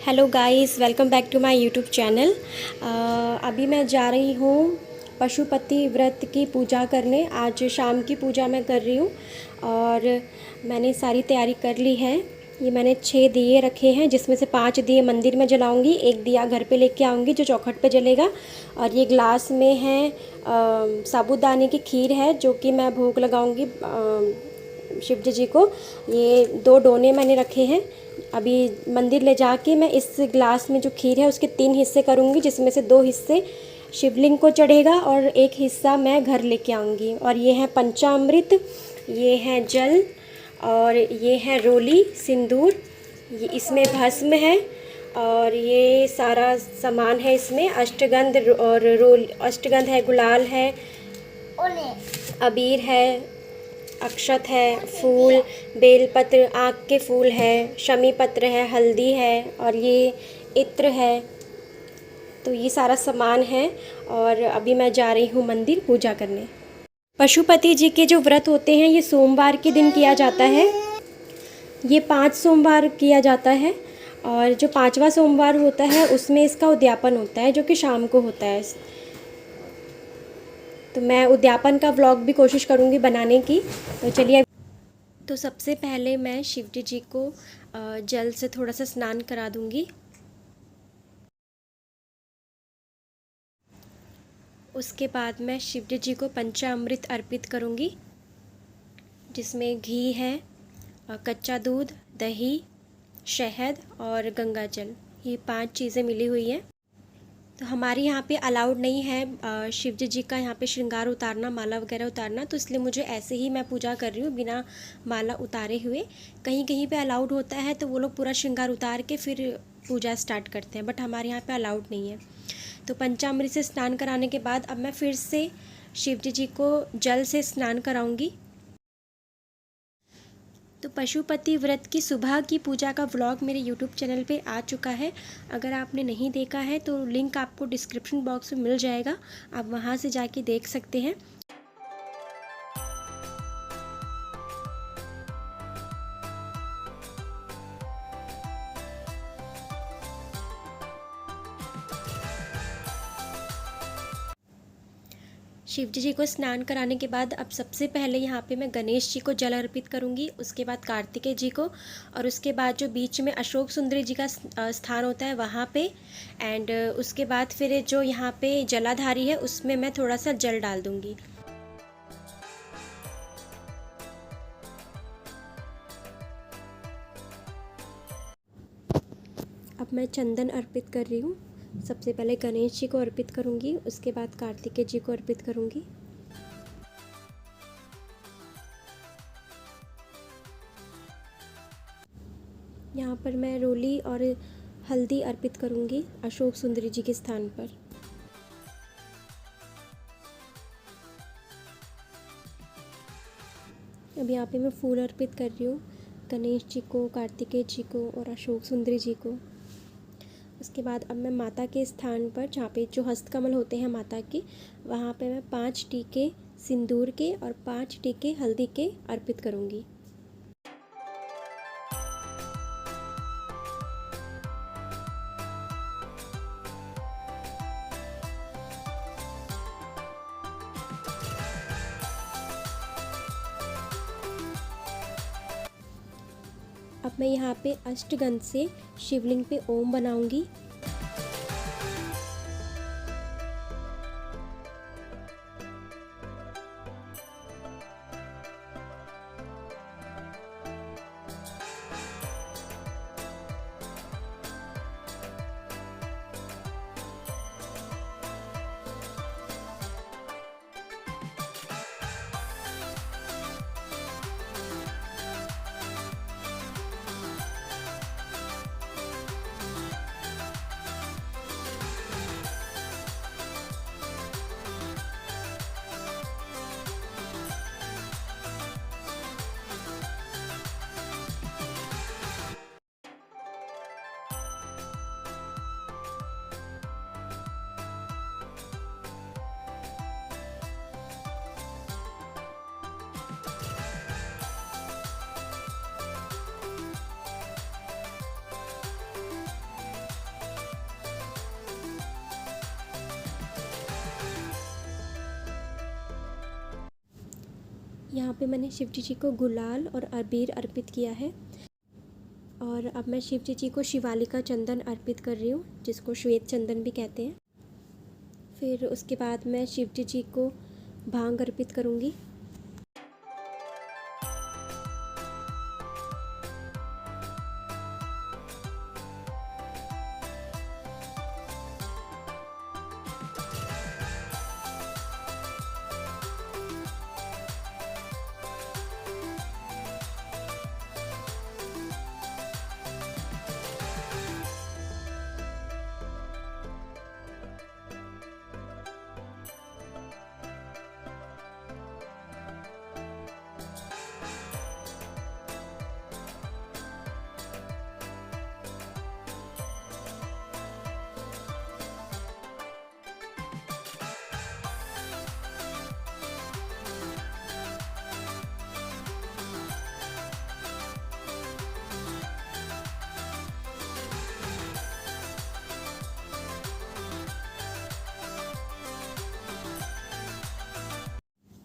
Hello guys, welcome back to my YouTube channel. अभी मैं जा रही हूँ पशुपति व्रत की पूजा करने। आज शाम की पूजा मैं कर रही हूँ और मैंने सारी तैयारी कर ली है। ये मैंने 6 दिए रखे हैं, जिसमें से 5 दिए मंदिर में जलाऊंगी, एक दिया घर पे लेके आऊँगी जो चौखट पे जलेगा। और ये ग्लास में है साबूदाने की खीर है, जो कि मैं भोग लगाऊंगी शिव जी को। ये 2 डोने मैंने रखे हैं। अभी मंदिर ले जाके मैं इस ग्लास में जो खीर है उसके 3 हिस्से करूँगी, जिसमें से 2 हिस्से शिवलिंग को चढ़ेगा और एक हिस्सा मैं घर लेके आऊँगी। और ये है पंचामृत, ये है जल, और ये है रोली सिंदूर, ये इसमें भस्म है, और ये सारा सामान है। इसमें अष्टगंध और रोल अष्टगंध है, गुलाल है, अबीर है, अक्षत है, फूल, बेलपत्र, आँख के फूल है, शमी पत्र है, हल्दी है, और ये इत्र है। तो ये सारा सामान है और अभी मैं जा रही हूँ मंदिर पूजा करने। पशुपति जी के जो व्रत होते हैं ये सोमवार के दिन किया जाता है। ये 5 सोमवार किया जाता है और जो 5वां सोमवार होता है उसमें इसका उद्यापन होता है, जो कि शाम को होता है। तो मैं उद्यापन का व्लॉग भी कोशिश करूँगी बनाने की। तो चलिए। तो सबसे पहले मैं शिव जी को जल से थोड़ा सा स्नान करा दूँगी। उसके बाद मैं शिव जी को पंचामृत अर्पित करूँगी, जिसमें घी है, कच्चा दूध, दही, शहद और गंगा जल। ये 5 चीज़ें मिली हुई हैं। तो हमारे यहाँ पे अलाउड नहीं है शिव जी का यहाँ पे श्रृंगार उतारना, माला वगैरह उतारना। तो इसलिए मुझे ऐसे ही मैं पूजा कर रही हूँ बिना माला उतारे हुए। कहीं कहीं पे अलाउड होता है तो वो लोग पूरा श्रृंगार उतार के फिर पूजा स्टार्ट करते हैं, बट हमारे यहाँ पे अलाउड नहीं है। तो पंचामृत से स्नान कराने के बाद अब मैं फिर से शिव जी को जल से स्नान कराऊंगी। तो पशुपति व्रत की सुबह की पूजा का व्लॉग मेरे यूट्यूब चैनल पे आ चुका है। अगर आपने नहीं देखा है तो लिंक आपको डिस्क्रिप्शन बॉक्स में मिल जाएगा, आप वहाँ से जाके देख सकते हैं। शिव जी को स्नान कराने के बाद अब सबसे पहले यहाँ पे मैं गणेश जी को जल अर्पित करूँगी, उसके बाद कार्तिकेय जी को, और उसके बाद जो बीच में अशोक सुंदरी जी का स्थान होता है वहाँ पे। एंड उसके बाद फिर जो यहाँ पे जलाधारी है उसमें मैं थोड़ा सा जल डाल दूँगी। अब मैं चंदन अर्पित कर रही हूँ। सबसे पहले गणेश जी को अर्पित करूँगी, उसके बाद कार्तिकेय जी को अर्पित करूँगी। यहाँ पर मैं रोली और हल्दी अर्पित करूँगी अशोक सुंदरी जी के स्थान पर। अब यहाँ पे मैं फूल अर्पित कर रही हूँ गणेश जी को, कार्तिकेय जी को और अशोक सुंदरी जी को। उसके बाद अब मैं माता के स्थान पर, जहाँ पे जो हस्तकमल होते हैं माता के, वहाँ पे मैं 5 टीके सिंदूर के और 5 टीके हल्दी के अर्पित करूँगी। अब मैं यहाँ पे अष्टगंध से शिवलिंग पे ओम बनाऊँगी। यहाँ पे मैंने शिव जी को गुलाल और अबीर अर्पित किया है। और अब मैं शिव जी को शिवालिका चंदन अर्पित कर रही हूँ, जिसको श्वेत चंदन भी कहते हैं। फिर उसके बाद मैं शिव जी को भांग अर्पित करूँगी।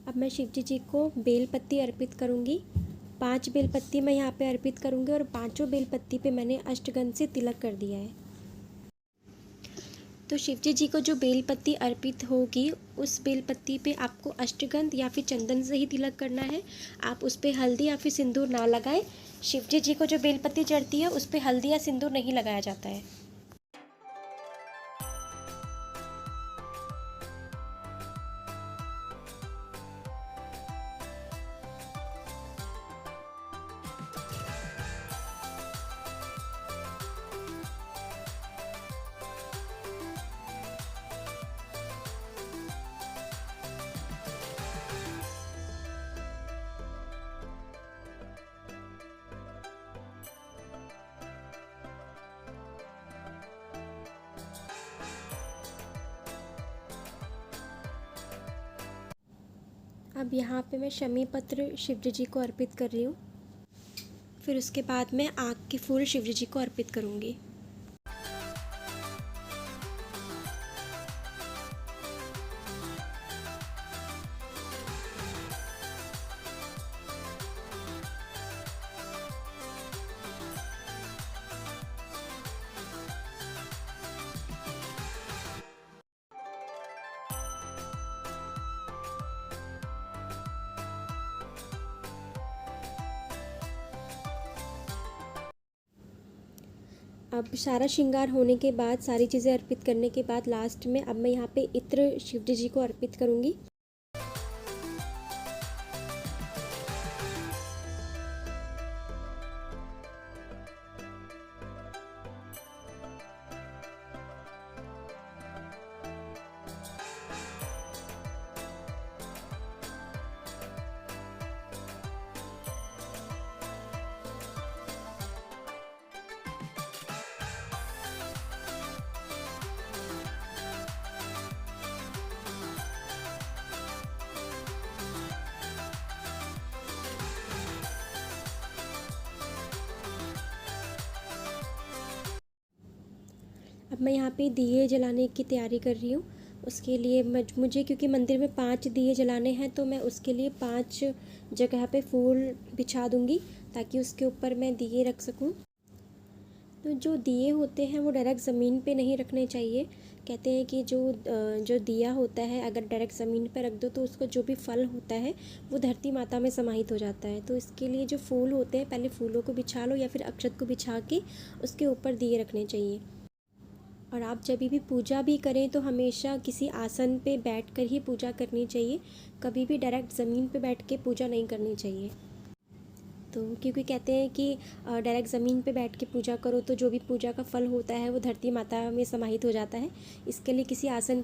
अब मैं शिव जी को बेलपत्ती अर्पित करूँगी। 5 बेलपत्ती मैं यहाँ पे अर्पित करूँगी और पांचों बेलपत्ती पे मैंने अष्टगंध से तिलक कर दिया है। तो शिव जी को जो बेलपत्ती अर्पित होगी, उस बेलपत्ती पे आपको अष्टगंध या फिर चंदन से ही तिलक करना है। आप उस पर हल्दी या फिर सिंदूर ना लगाएं। शिव जी को जो बेलपत्ती चढ़ती है उस पर हल्दी या सिंदूर नहीं लगाया जाता है। अब यहाँ पे मैं शमी पत्र शिव जी को अर्पित कर रही हूँ। फिर उसके बाद मैं आँख के फूल शिव जी को अर्पित करूँगी। अब सारा श्रृंगार होने के बाद, सारी चीज़ें अर्पित करने के बाद लास्ट में अब मैं यहाँ पे इत्र शिव जी को अर्पित करूँगी। अब मैं यहाँ पे दिए जलाने की तैयारी कर रही हूँ। उसके लिए मुझे क्योंकि मंदिर में 5 दिए जलाने हैं, तो मैं उसके लिए 5 जगह पे फूल बिछा दूँगी ताकि उसके ऊपर मैं दिए रख सकूँ। तो जो दिए होते हैं वो डायरेक्ट ज़मीन पे नहीं रखने चाहिए। कहते हैं कि जो दिया होता है अगर डायरेक्ट ज़मीन पे रख दो तो उसको जो भी फल होता है वो धरती माता में समाहित हो जाता है। तो इसके लिए जो फूल होते हैं, पहले फूलों को बिछा लो या फिर अक्षत को बिछा के उसके ऊपर दिए रखने चाहिए। और आप जब भी पूजा भी करें तो हमेशा किसी आसन पे बैठकर ही पूजा करनी चाहिए। कभी भी डायरेक्ट ज़मीन पे बैठ के पूजा नहीं करनी चाहिए। तो क्योंकि कहते हैं कि डायरेक्ट ज़मीन पे बैठ के पूजा करो तो जो भी पूजा का फल होता है वो धरती माता में समाहित हो जाता है। इसके लिए किसी आसन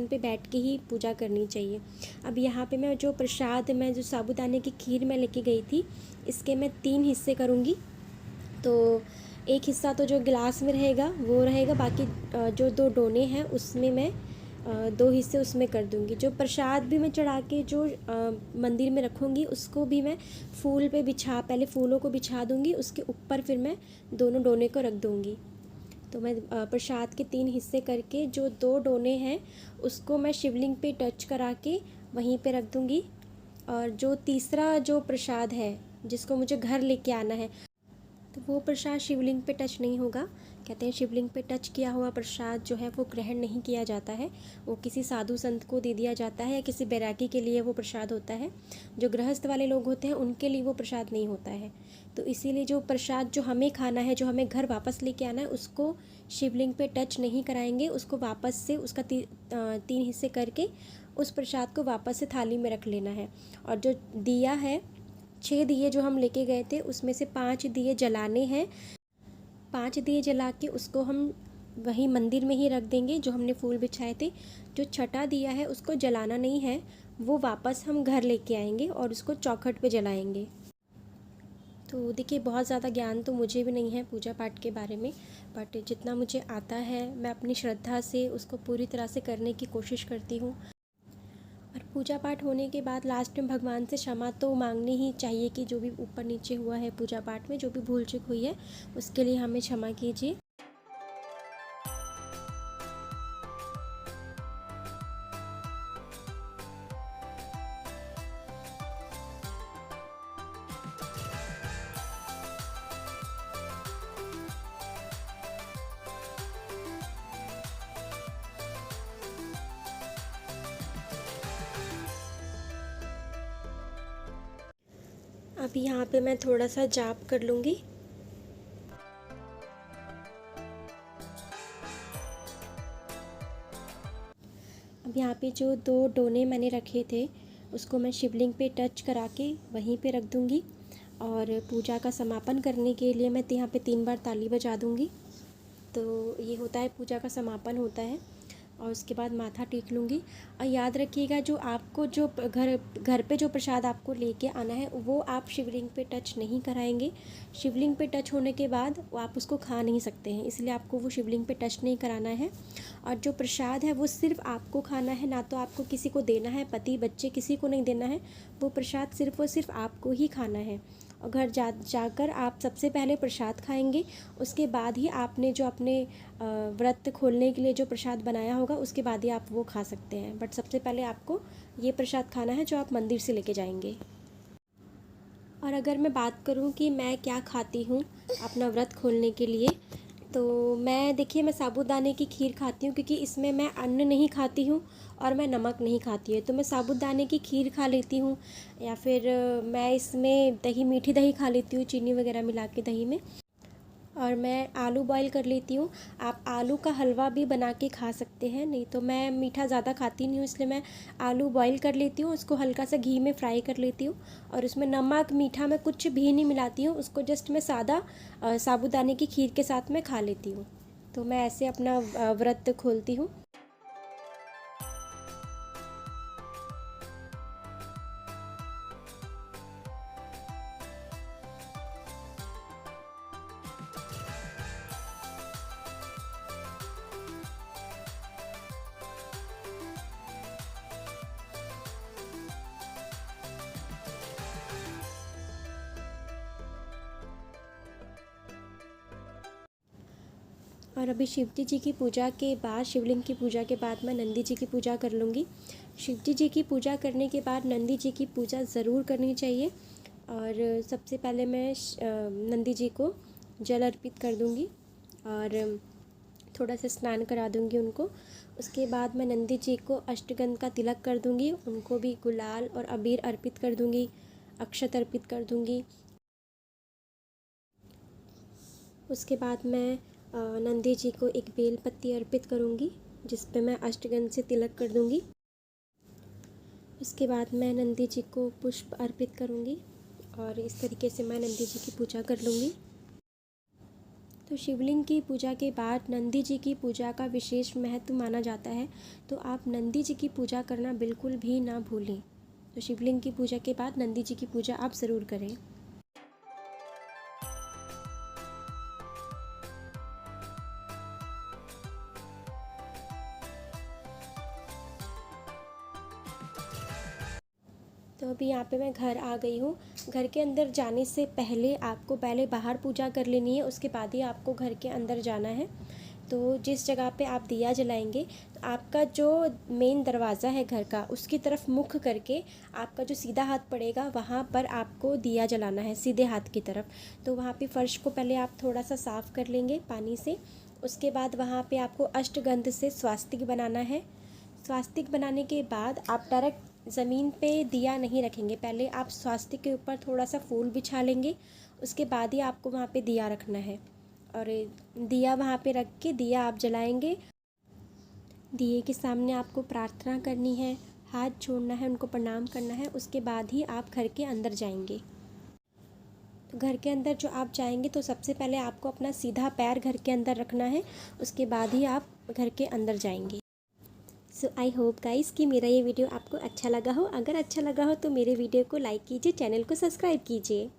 पे बैठ के ही पूजा करनी चाहिए। अब यहाँ पे मैं जो प्रसाद, मैं जो साबूदाने की खीर मैं लेके गई थी, इसके मैं 3 हिस्से करूँगी। तो एक हिस्सा तो जो गिलास में रहेगा वो रहेगा, बाकी जो 2 डोने हैं उसमें मैं 2 हिस्से उसमें कर दूँगी। जो प्रसाद भी मैं चढ़ा के जो मंदिर में रखूँगी उसको भी मैं फूल पे पहले फूलों को बिछा दूँगी, उसके ऊपर फिर मैं दोनों डोने को रख दूँगी। तो मैं प्रसाद के 3 हिस्से करके जो 2 डोने हैं उसको मैं शिवलिंग पे टच करा के वहीं पे रख दूँगी। और जो तीसरा जो प्रसाद है जिसको मुझे घर लेके आना है, तो वो प्रसाद शिवलिंग पे टच नहीं होगा। कहते हैं शिवलिंग पे टच किया हुआ प्रसाद जो है वो ग्रहण नहीं किया जाता है, वो किसी साधु संत को दे दिया जाता है या किसी बैरागी के लिए वो प्रसाद होता है। जो गृहस्थ वाले लोग होते हैं उनके लिए वो प्रसाद नहीं होता है। तो इसीलिए जो प्रसाद जो हमें खाना है, जो हमें घर वापस लेके आना है, उसको शिवलिंग पे टच नहीं कराएंगे। उसको वापस से उसका 3 हिस्से करके उस प्रसाद को वापस से थाली में रख लेना है। और जो दिया है, 6 दिए जो हम लेके गए थे उसमें से 5 दिए जलाने हैं। 5 दिए जला के उसको हम वहीं मंदिर में ही रख देंगे जो हमने फूल बिछाए थे। जो छठा दिया है उसको जलाना नहीं है, वो वापस हम घर लेके आएंगे और उसको चौखट पे जलाएंगे। तो देखिए, बहुत ज़्यादा ज्ञान तो मुझे भी नहीं है पूजा पाठ के बारे में, बट जितना मुझे आता है मैं अपनी श्रद्धा से उसको पूरी तरह से करने की कोशिश करती हूँ। और पूजा पाठ होने के बाद लास्ट में भगवान से क्षमा तो मांगनी ही चाहिए कि जो भी ऊपर नीचे हुआ है पूजा पाठ में, जो भी भूल चूक हुई है उसके लिए हमें क्षमा कीजिए। अभी यहाँ पे मैं थोड़ा सा जाप कर लूँगी। अब यहाँ पे जो 2 डोने मैंने रखे थे उसको मैं शिवलिंग पे टच करा के वहीं पे रख दूँगी। और पूजा का समापन करने के लिए मैं यहाँ पे 3 बार ताली बजा दूँगी। तो ये होता है, पूजा का समापन होता है। और उसके बाद माथा टेक लूँगी। और याद रखिएगा, जो आपको जो घर पे जो प्रसाद आपको लेके आना है वो आप शिवलिंग पे टच नहीं कराएंगे। शिवलिंग पे टच होने के बाद वो आप उसको खा नहीं सकते हैं, इसलिए आपको वो शिवलिंग पे टच नहीं कराना है। और जो प्रसाद है वो सिर्फ आपको खाना है, ना तो आपको किसी को देना है, पति बच्चे किसी को नहीं देना है। वो प्रसाद सिर्फ और सिर्फ आपको ही खाना है। और घर जाकर आप सबसे पहले प्रसाद खाएंगे, उसके बाद ही आपने जो अपने व्रत खोलने के लिए जो प्रसाद बनाया होगा उसके बाद ही आप वो खा सकते हैं। बट सबसे पहले आपको ये प्रसाद खाना है जो आप मंदिर से लेके जाएंगे। और अगर मैं बात करूं कि मैं क्या खाती हूं अपना व्रत खोलने के लिए, तो मैं देखिए, मैं साबूदाने की खीर खाती हूँ क्योंकि इसमें मैं अन्न नहीं खाती हूँ और मैं नमक नहीं खाती है, तो मैं साबूदाने की खीर खा लेती हूँ। या फिर मैं इसमें दही, मीठी दही खा लेती हूँ चीनी वगैरह मिला के दही में। और मैं आलू बॉईल कर लेती हूँ। आप आलू का हलवा भी बना के खा सकते हैं, नहीं तो मैं मीठा ज़्यादा खाती नहीं हूँ इसलिए मैं आलू बॉईल कर लेती हूँ, उसको हल्का सा घी में फ्राई कर लेती हूँ और उसमें नमक मीठा मैं कुछ भी नहीं मिलाती हूँ, उसको जस्ट मैं सादा साबूदाने की खीर के साथ में खा लेती हूँ। तो मैं ऐसे अपना व्रत खोलती हूँ। और अभी शिवजी जी की पूजा के बाद, शिवलिंग की पूजा के बाद मैं नंदी जी की पूजा कर लूँगी। शिवजी जी की पूजा करने के बाद नंदी जी की पूजा ज़रूर करनी चाहिए। और सबसे पहले मैं नंदी जी को जल अर्पित कर दूँगी और थोड़ा सा स्नान करा दूँगी उनको। उसके बाद मैं नंदी जी को अष्टगंध का तिलक कर दूँगी, उनको भी गुलाल और अबीर अर्पित कर दूँगी, अक्षत अर्पित कर दूँगी। उसके बाद मैं नंदी जी को एक बेल पत्ती अर्पित करूँगी जिस पे मैं अष्टगंध से तिलक कर दूँगी। उसके बाद मैं नंदी जी को पुष्प अर्पित करूँगी और इस तरीके से मैं नंदी जी की पूजा कर लूँगी। तो शिवलिंग की पूजा के बाद नंदी जी की पूजा का विशेष महत्व माना जाता है, तो आप नंदी जी की पूजा करना बिल्कुल भी ना भूलें। तो शिवलिंग की पूजा के बाद नंदी जी की पूजा आप ज़रूर करें। तो अभी यहाँ पे मैं घर आ गई हूँ। घर के अंदर जाने से पहले आपको पहले बाहर पूजा कर लेनी है, उसके बाद ही आपको घर के अंदर जाना है। तो जिस जगह पे आप दिया जलाएंगे तो आपका जो मेन दरवाज़ा है घर का उसकी तरफ मुख करके आपका जो सीधा हाथ पड़ेगा वहाँ पर आपको दिया जलाना है, सीधे हाथ की तरफ। तो वहाँ पे फ़र्श को पहले आप थोड़ा सा साफ़ कर लेंगे पानी से। उसके बाद वहाँ पे आपको अष्टगंध से स्वास्तिक बनाना है। स्वास्तिक बनाने के बाद आप डायरेक्ट ज़मीन पे दिया नहीं रखेंगे, पहले आप स्वास्तिक के ऊपर थोड़ा सा फूल बिछा लेंगे, उसके बाद ही आपको वहाँ पे दिया रखना है। और दिया वहाँ पे रख के दिया आप जलाएंगे। दिए के सामने आपको प्रार्थना करनी है, हाथ जोड़ना है, उनको प्रणाम करना है, उसके बाद ही आप घर के अंदर जाएंगे। तो घर के अंदर जो आप जाएंगे तो सबसे पहले आपको अपना सीधा पैर घर के अंदर रखना है, उसके बाद ही आप घर के अंदर जाएंगे। सो आई होप गाइस कि मेरा ये वीडियो आपको अच्छा लगा हो। अगर अच्छा लगा हो तो मेरे वीडियो को लाइक कीजिए, चैनल को सब्सक्राइब कीजिए।